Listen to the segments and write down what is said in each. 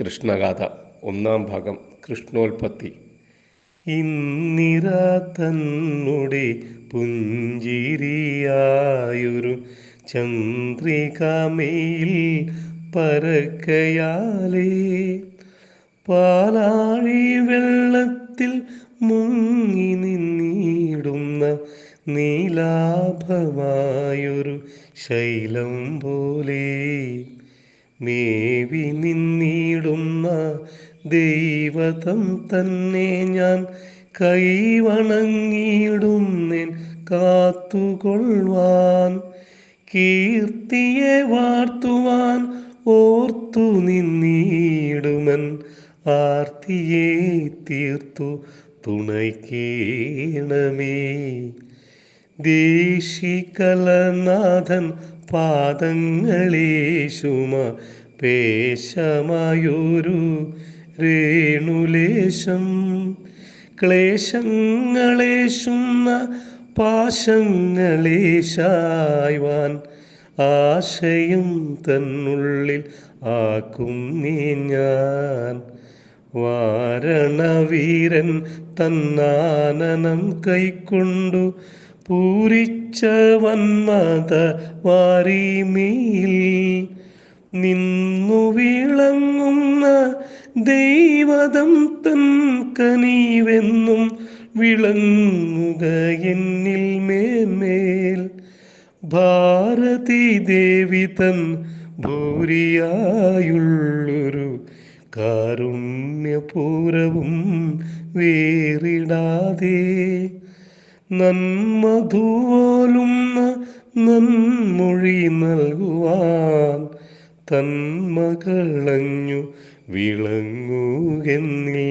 കൃഷ്ണഗാഥ ഒന്നാം ഭാഗം കൃഷ്ണോൽപത്തി. ഇന്നിര തന്നുടെ പുഞ്ചിരിയായൊരു ചന്ദ്രികാമയിൽ പരക്കയാലേ പാലാഴി വെള്ളത്തിൽ മുങ്ങി നിന്നിടുന്ന നീലാഭമായൊരു ശൈലം പോലെ മേവി നിന്നിടുന്ന ദൈവതം തന്നെ ഞാൻ കൈവണങ്ങിയിടുന്നേൻ കാത്തുകൊള്ളുവാൻ. കീർത്തിയെ വാർത്തുവാൻ ഓർത്തു നിന്നിടുമൻ ആർത്തിയെ തീർത്തു തുണയ്ക്കേണമേ. ദേശികലനാഥൻ പാദങ്ങളേശുമ പേശമായൊരു രേണുലേശം ക്ലേശങ്ങളേശുന്ന പാശങ്ങളേശായ്വാൻ ആശയം തന്നുള്ളിൽ ആക്കുന്നേ ഞാൻ. വാരണവീരൻ തന്നാനനം കൈക്കൊണ്ടു പൂരിച്ച വന്മത വാരിമേൽ നിന്നു വിളങ്ങുന്ന ദൈവതം തൻ കനിവെന്നും വിളങ്ങുക എന്നിൽ മേന്മേൽ. ഭാരതി ദേവി തൻ ഭൂരിയായുള്ളൊരു കാരുണ്യപൂരവും വേറിടാതെ നന്മധുവോലുന്ന നന്മൊഴി നൽകുവാൻ തന്മകളഞ്ഞു വിളങ്ങുകെന്നിൽ.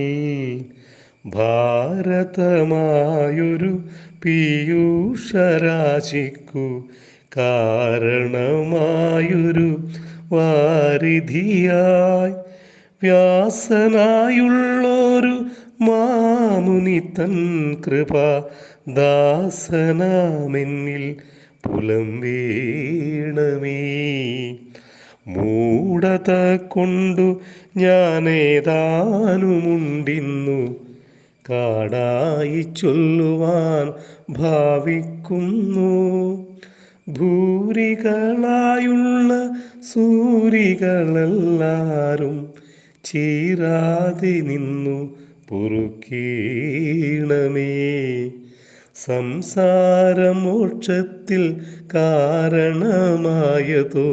ഭാരതമായൊരു പീയൂഷരാശിക്കു കാരണമായൊരു വാരിധിയായി വ്യാസനായുള്ളൊരു മാമുനി തൻ കൃപ ദാസനാമെന്നിൽ പുലമ്പേണമേ. മൂഢത കൊണ്ടു ഞാനേതാനുമുണ്ടിന്നു കാടായി ചൊല്ലുവാൻ ഭാവിക്കുന്നു. ഭൂരികളായുള്ള സൂരികളെല്ലാരും ചീരാതെ നിന്നു പൊറുക്കീണമേ. സംസാരമോക്ഷത്തിൽ കാരണമായതോ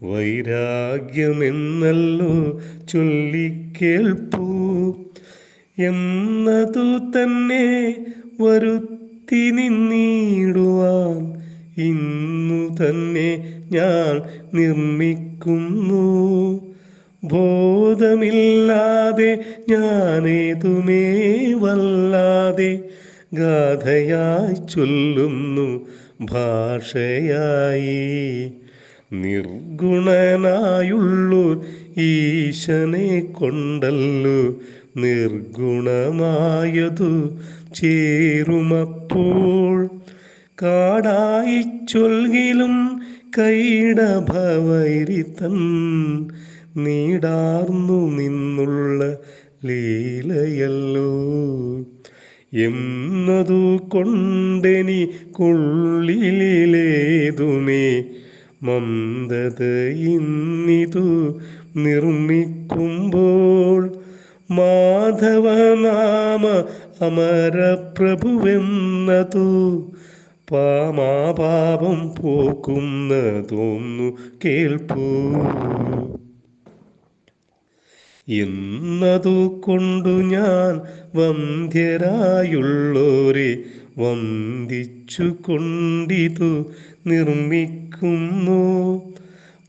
വൈരാഗ്യമെന്നല്ലോ ചൊല്ലിക്കേൾപ്പൂ. എന്നതു തന്നെ വരുത്തി നിന്നിടുവാൻ ഇന്നു തന്നെ ഞാൻ നിർമ്മിക്കുന്നു. ബോധമില്ലാതെ ഞാനേതുമേ വല്ലാതെ ഗാഥയായി ചൊല്ലുന്നു ഭാഷയായി. നിർഗുണനായുള്ളൂ ഈശനെ കൊണ്ടല്ലോ നിർഗുണമായതു ചേരുമപ്പോൾ. കാടായി ചൊൽകിലും കൈടഭവൈരിതൻ നീടാർന്നു നിന്നുള്ള ലീലയല്ലോ. എന്നതു കൊണ്ടെനിക്കുള്ളിലേതുമേ മന്ദത ഇന്നിതു നിർമ്മിക്കുമ്പോൾ. മാധവനാമ അമരപ്രഭുവെന്നതു പാമാപാപം പോക്കുന്നതൊന്നു കേൾപ്പൂ. എന്നതു കൊണ്ടു ഞാൻ വന്ധ്യരായുള്ളോരെ വന്ദിച്ചു കൊണ്ടിതു നിർമ്മിക്കുന്നു.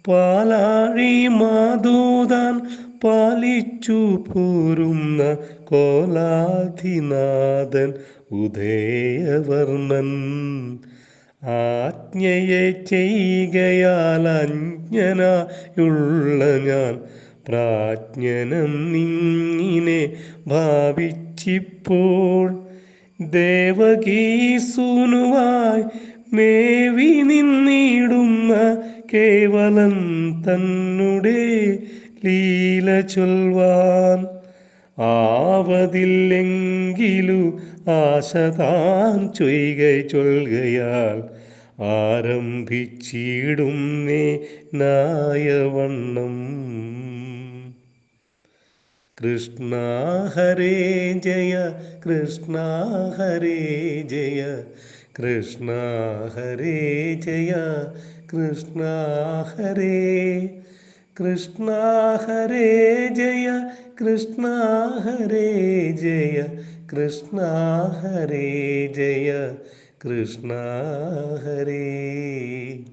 പാലാഴി മാധൂതാൻ പാലിച്ചു പോരുന്ന കോലാധിനാഥൻ ഉദയവർണ്ണൻ ആജ്ഞയെ ചെയ്യുകയാൽ അജ്ഞനായുള്ള ഞാൻ പ്രാജ്ഞനം നിന്നിനെ ഭാവിച്ചിപ്പോൾ. ദേവകീസൂനുവായി മേവി നിന്നിടുന്ന കേവലൻ തന്നുടെ ലീല ചൊൽവാൻ ആവതില്ലെങ്കിലു ആശ താൻ ചൊൽകയാൽ ആരംഭിച്ചിടുന്നേ നായവണ്ണം. കൃഷ്ണ ഹരേ ജയ കൃഷ്ണ ഹരേ ജയ കൃഷ്ണ ഹരേ ജയ കൃഷ്ണ ഹരേ കൃഷ്ണ ഹരേ ജയ കൃഷ്ണ ഹരേ ജയ കൃഷ്ണ ഹരേ ജയ കൃഷ്ണ ഹരേ.